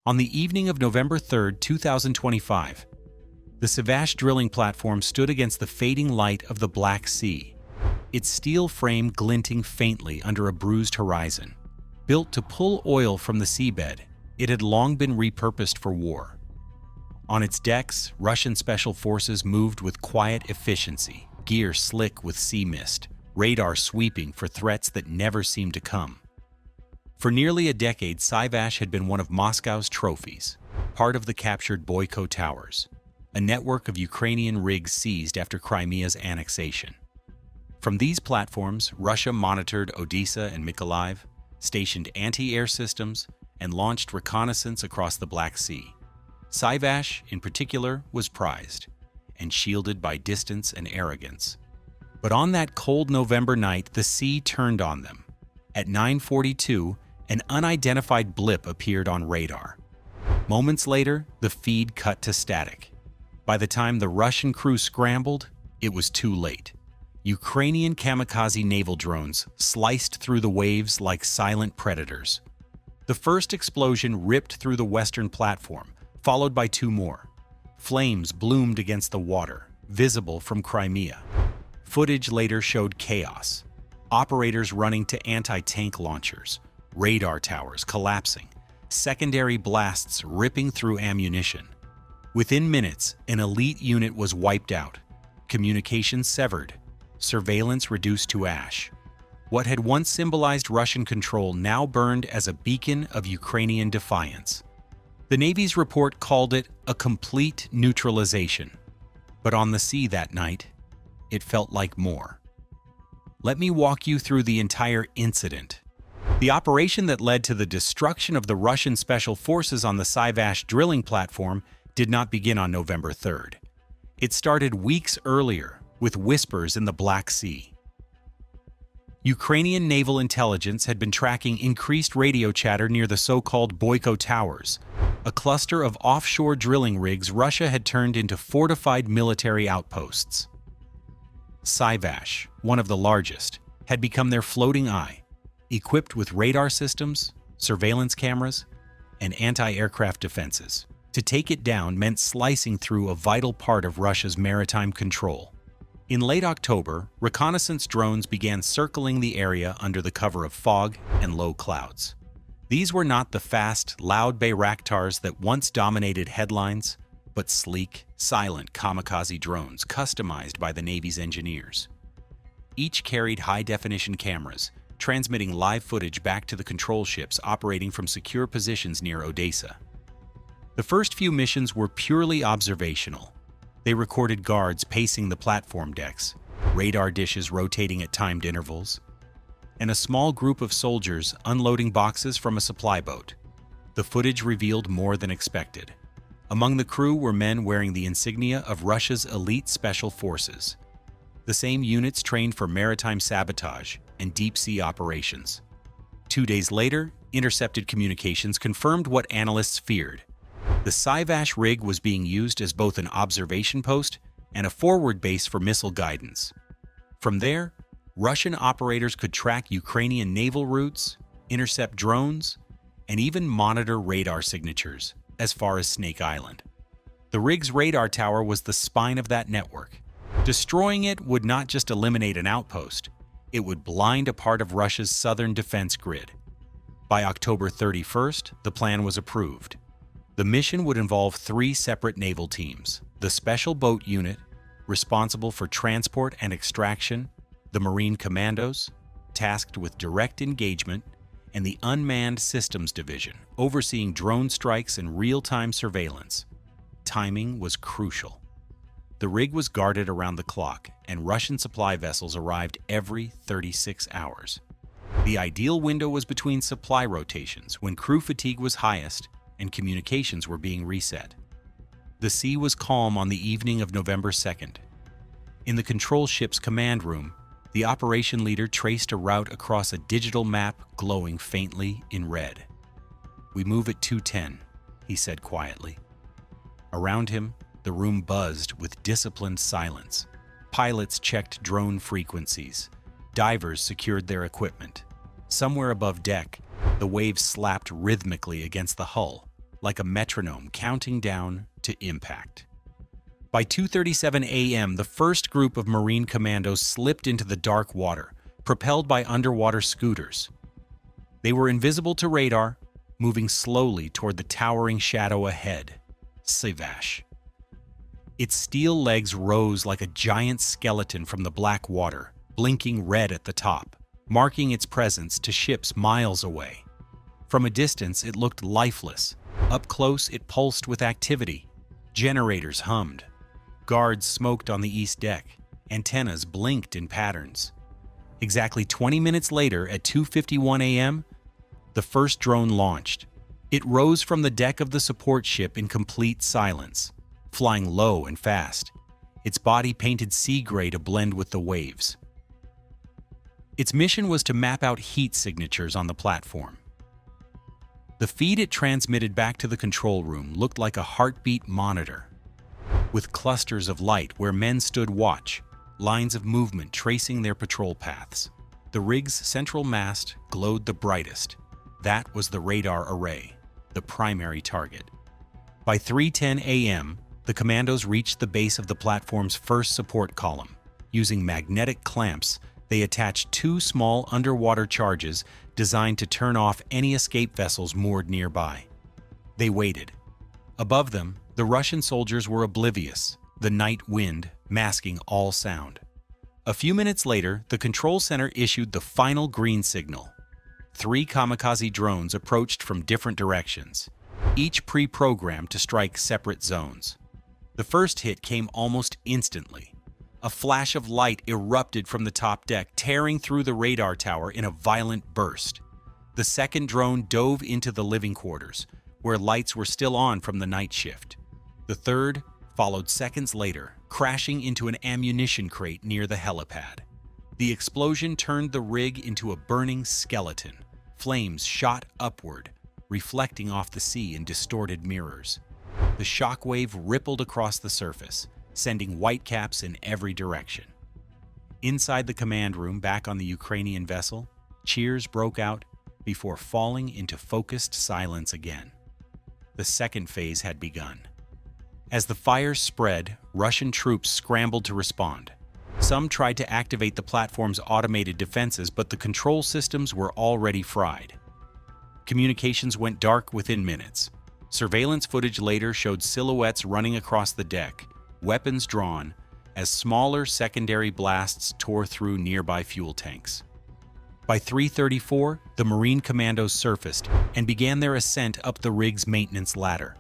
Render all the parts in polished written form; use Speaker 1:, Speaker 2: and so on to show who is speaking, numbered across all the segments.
Speaker 1: On the evening of November 3, 2025, the Syvash drilling platform stood against the fading light of the Black Sea, its steel frame glinting faintly under a bruised horizon. Built to pull oil from the seabed, it had long been repurposed for war. On its decks, Russian special forces moved with quiet efficiency, gear slick with sea mist, radar sweeping for threats that never seemed to come. For nearly a decade, Syvash had been one of Moscow's trophies, part of the captured Boiko Towers, a network of Ukrainian rigs seized after Crimea's annexation. From these platforms, Russia monitored Odessa and Mykolaiv, stationed anti-air systems, and launched reconnaissance across the Black Sea. Syvash, in particular, was prized and shielded by distance and arrogance. But on that cold November night, the sea turned on them. At 9:42, an unidentified blip appeared on radar. Moments later, the feed cut to static. By the time the Russian crew scrambled, it was too late. Ukrainian kamikaze naval drones sliced through the waves like silent predators. The first explosion ripped through the western platform, followed by two more. Flames bloomed against the water, visible from Crimea. Footage later showed chaos. Operators running to anti-tank launchers, radar towers collapsing, secondary blasts ripping through ammunition. Within minutes, an elite unit was wiped out, communications severed, surveillance reduced to ash. What had once symbolized Russian control now burned as a beacon of Ukrainian defiance. The Navy's report called it a complete neutralization. But on the sea that night, it felt like more. Let me walk you through the entire incident. The operation that led to the destruction of the Russian special forces on the Syvash drilling platform did not begin on November 3rd. It started weeks earlier, with whispers in the Black Sea. Ukrainian naval intelligence had been tracking increased radio chatter near the so-called Boiko Towers, a cluster of offshore drilling rigs Russia had turned into fortified military outposts. Syvash, one of the largest, had become their floating eye, equipped with radar systems, surveillance cameras, and anti-aircraft defenses. To take it down meant slicing through a vital part of Russia's maritime control. In late October, reconnaissance drones began circling the area under the cover of fog and low clouds. These were not the fast, loud Bayraktars that once dominated headlines, but sleek, silent kamikaze drones customized by the Navy's engineers. Each carried high-definition cameras, transmitting live footage back to the control ships operating from secure positions near Odessa. The first few missions were purely observational. They recorded guards pacing the platform decks, radar dishes rotating at timed intervals, and a small group of soldiers unloading boxes from a supply boat. The footage revealed more than expected. Among the crew were men wearing the insignia of Russia's elite special forces, the same units trained for maritime sabotage and deep-sea operations. 2 days later, intercepted communications confirmed what analysts feared. The Syvash rig was being used as both an observation post and a forward base for missile guidance. From there, Russian operators could track Ukrainian naval routes, intercept drones, and even monitor radar signatures as far as Snake Island. The rig's radar tower was the spine of that network. Destroying it would not just eliminate an outpost, it would blind a part of Russia's southern defense grid. By October 31st, the plan was approved. The mission would involve 3 separate naval teams: the Special Boat Unit, responsible for transport and extraction, the Marine Commandos, tasked with direct engagement, and the Unmanned Systems Division, overseeing drone strikes and real-time surveillance. Timing was crucial. The rig was guarded around the clock, and Russian supply vessels arrived every 36 hours. The ideal window was between supply rotations, when crew fatigue was highest and communications were being reset. The sea was calm on the evening of November 2nd. In the control ship's command room, the operation leader traced a route across a digital map glowing faintly in red. "We move at 2:10, he said quietly. Around him, the room buzzed with disciplined silence. Pilots checked drone frequencies. Divers secured their equipment. Somewhere above deck, the waves slapped rhythmically against the hull, like a metronome counting down to impact. By 2:37 a.m., the first group of Marine commandos slipped into the dark water, propelled by underwater scooters. They were invisible to radar, moving slowly toward the towering shadow ahead, Syvash. Its steel legs rose like a giant skeleton from the black water, blinking red at the top, marking its presence to ships miles away. From a distance, it looked lifeless. Up close, it pulsed with activity. Generators hummed. Guards smoked on the east deck. Antennas blinked in patterns. Exactly 20 minutes later, at 2:51 a.m., the first drone launched. It rose from the deck of the support ship in complete silence, flying low and fast, its body painted sea gray to blend with the waves. Its mission was to map out heat signatures on the platform. The feed it transmitted back to the control room looked like a heartbeat monitor, with clusters of light where men stood watch, lines of movement tracing their patrol paths. The rig's central mast glowed the brightest. That was the radar array, the primary target. By 3:10 a.m., the commandos reached the base of the platform's first support column. Using magnetic clamps, they attached two small underwater charges designed to turn off any escape vessels moored nearby. They waited. Above them, the Russian soldiers were oblivious, the night wind masking all sound. A few minutes later, the control center issued the final green signal. 3 kamikaze drones approached from different directions, each pre-programmed to strike separate zones. The first hit came almost instantly. A flash of light erupted from the top deck, tearing through the radar tower in a violent burst. The second drone dove into the living quarters, where lights were still on from the night shift. The third followed seconds later, crashing into an ammunition crate near the helipad. The explosion turned the rig into a burning skeleton. Flames shot upward, reflecting off the sea in distorted mirrors. The shockwave rippled across the surface, sending whitecaps in every direction. Inside the command room back on the Ukrainian vessel, cheers broke out before falling into focused silence again. The second phase had begun. As the fire spread, Russian troops scrambled to respond. Some tried to activate the platform's automated defenses, but the control systems were already fried. Communications went dark within minutes. Surveillance footage later showed silhouettes running across the deck, weapons drawn, as smaller secondary blasts tore through nearby fuel tanks. By 3:34, the Marine commandos surfaced and began their ascent up the rig's maintenance ladder.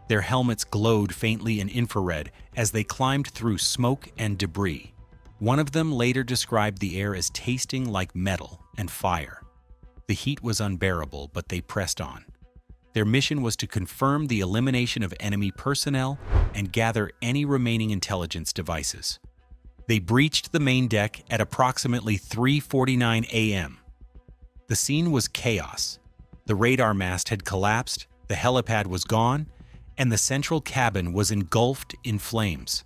Speaker 1: Their helmets glowed faintly in infrared as they climbed through smoke and debris. One of them later described the air as tasting like metal and fire. The heat was unbearable, but they pressed on. Their mission was to confirm the elimination of enemy personnel and gather any remaining intelligence devices. They breached the main deck at approximately 3:49 a.m. The scene was chaos. The radar mast had collapsed, the helipad was gone, and the central cabin was engulfed in flames.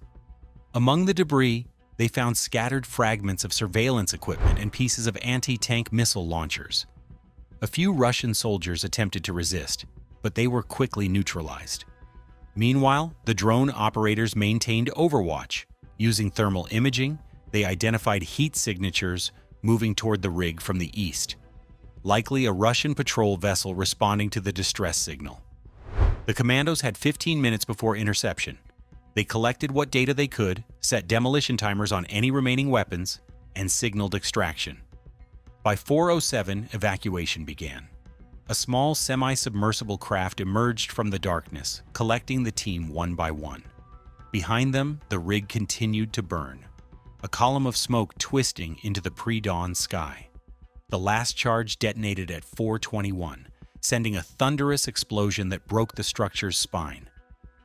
Speaker 1: Among the debris, they found scattered fragments of surveillance equipment and pieces of anti-tank missile launchers. A few Russian soldiers attempted to resist, but they were quickly neutralized. Meanwhile, the drone operators maintained overwatch. Using thermal imaging, they identified heat signatures moving toward the rig from the east, likely a Russian patrol vessel responding to the distress signal. The commandos had 15 minutes before interception. They collected what data they could, set demolition timers on any remaining weapons, and signaled extraction. By 4:07, evacuation began. A small semi-submersible craft emerged from the darkness, collecting the team one by one. Behind them, the rig continued to burn, a column of smoke twisting into the pre-dawn sky. The last charge detonated at 4:21, sending a thunderous explosion that broke the structure's spine.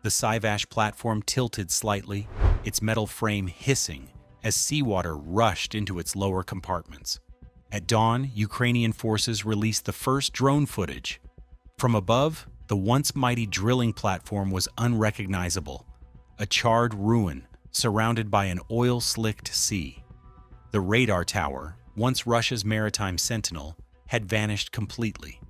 Speaker 1: The Syvash platform tilted slightly, its metal frame hissing as seawater rushed into its lower compartments. At dawn, Ukrainian forces released the first drone footage. From above, the once mighty drilling platform was unrecognizable, a charred ruin surrounded by an oil-slicked sea. The radar tower, once Russia's maritime sentinel, had vanished completely.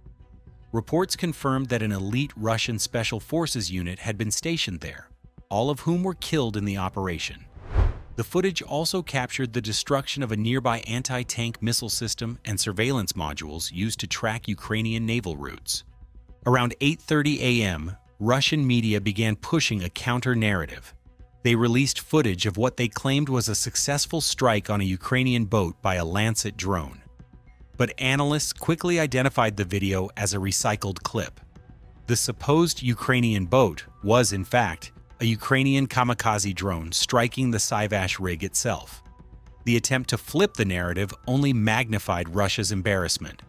Speaker 1: Reports confirmed that an elite Russian Special Forces unit had been stationed there, all of whom were killed in the operation. The footage also captured the destruction of a nearby anti-tank missile system and surveillance modules used to track Ukrainian naval routes. Around 8:30 a.m., Russian media began pushing a counter-narrative. They released footage of what they claimed was a successful strike on a Ukrainian boat by a Lancet drone. But analysts quickly identified the video as a recycled clip. The supposed Ukrainian boat was, in fact, a Ukrainian kamikaze drone striking the Syvash rig itself. The attempt to flip the narrative only magnified Russia's embarrassment.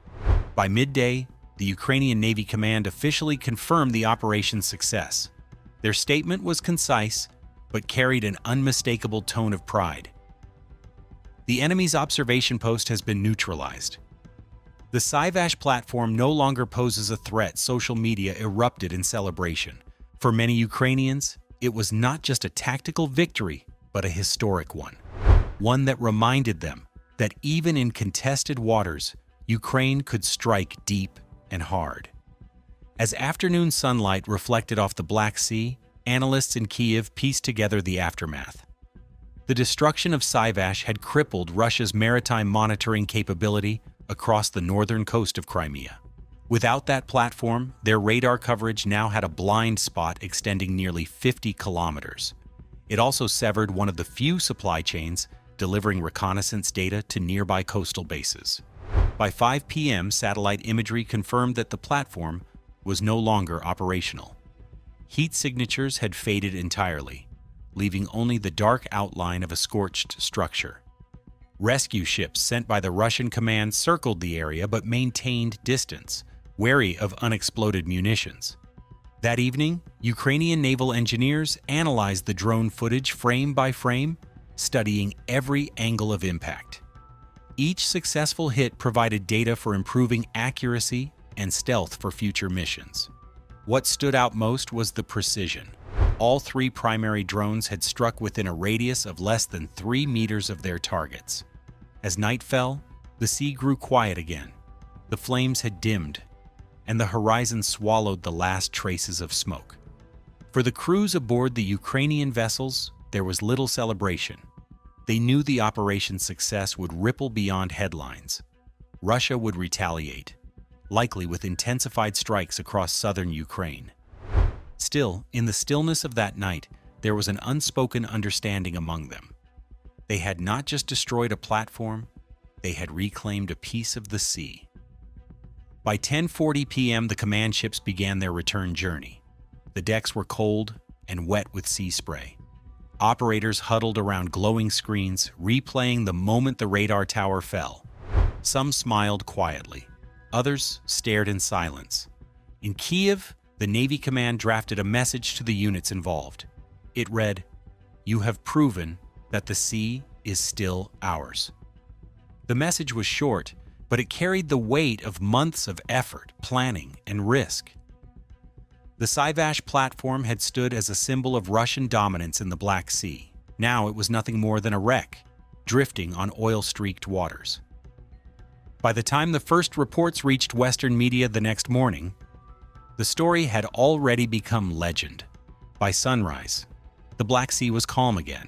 Speaker 1: By midday, the Ukrainian Navy Command officially confirmed the operation's success. Their statement was concise, but carried an unmistakable tone of pride. The enemy's observation post has been neutralized. The Syvash platform no longer poses a threat. Social media erupted in celebration. For many Ukrainians, it was not just a tactical victory, but a historic one. One that reminded them that even in contested waters, Ukraine could strike deep and hard. As afternoon sunlight reflected off the Black Sea, analysts in Kyiv pieced together the aftermath. The destruction of Syvash had crippled Russia's maritime monitoring capability across the northern coast of Crimea. Without that platform, their radar coverage now had a blind spot extending nearly 50 kilometers. It also severed one of the few supply chains delivering reconnaissance data to nearby coastal bases. By 5 p.m., satellite imagery confirmed that the platform was no longer operational. Heat signatures had faded entirely, leaving only the dark outline of a scorched structure. Rescue ships sent by the Russian command circled the area but maintained distance, wary of unexploded munitions. That evening, Ukrainian naval engineers analyzed the drone footage frame by frame, studying every angle of impact. Each successful hit provided data for improving accuracy and stealth for future missions. What stood out most was the precision. All three primary drones had struck within a radius of less than 3 meters of their targets. As night fell, the sea grew quiet again. The flames had dimmed, and the horizon swallowed the last traces of smoke. For the crews aboard the Ukrainian vessels, there was little celebration. They knew the operation's success would ripple beyond headlines. Russia would retaliate, likely with intensified strikes across southern Ukraine. Still, in the stillness of that night, there was an unspoken understanding among them. They had not just destroyed a platform, they had reclaimed a piece of the sea. By 10:40 p.m., the command ships began their return journey. The decks were cold and wet with sea spray. Operators huddled around glowing screens, replaying the moment the radar tower fell. Some smiled quietly. Others stared in silence. In Kyiv, the Navy Command drafted a message to the units involved. It read, "You have proven that the sea is still ours." The message was short, but it carried the weight of months of effort, planning, and risk. The Syvash platform had stood as a symbol of Russian dominance in the Black Sea. Now it was nothing more than a wreck, drifting on oil-streaked waters. By the time the first reports reached Western media the next morning, the story had already become legend. By sunrise, the Black Sea was calm again.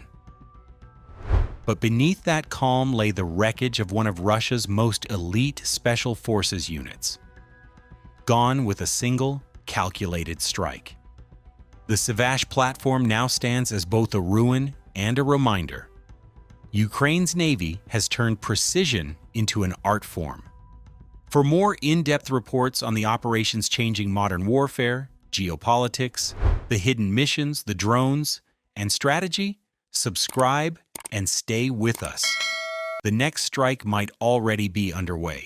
Speaker 1: But beneath that calm lay the wreckage of one of Russia's most elite special forces units, gone with a single, calculated strike. The Syvash platform now stands as both a ruin and a reminder. Ukraine's Navy has turned precision into an art form. For more in-depth reports on the operations changing modern warfare, geopolitics, the hidden missions, the drones, and strategy, subscribe and stay with us. The next strike might already be underway.